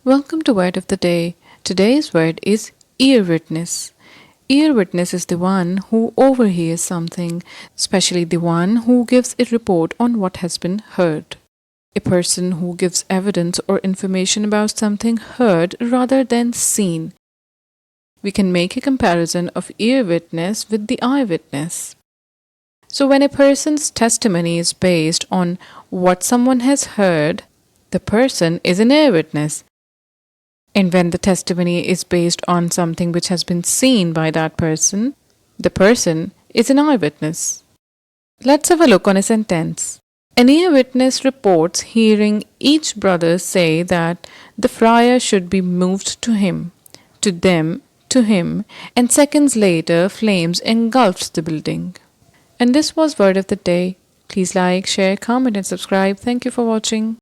Welcome to Word of the Day. Today's word is Earwitness. Earwitness is the one who overhears something, especially the one who gives a report on what has been heard. A person who gives evidence or information about something heard rather than seen. We can make a comparison of earwitness with the eyewitness. So, when a person's testimony is based on what someone has heard, the person is an eyewitness. And when the testimony is based on something which has been seen by that person, the person is an eyewitness. Let's have a look on a sentence. An eyewitness reports hearing each brother say that the friar should be moved to him, to them, to him, and seconds later flames engulfed the building. And this was Word of the Day. Please like, share, comment, and subscribe. Thank you for watching.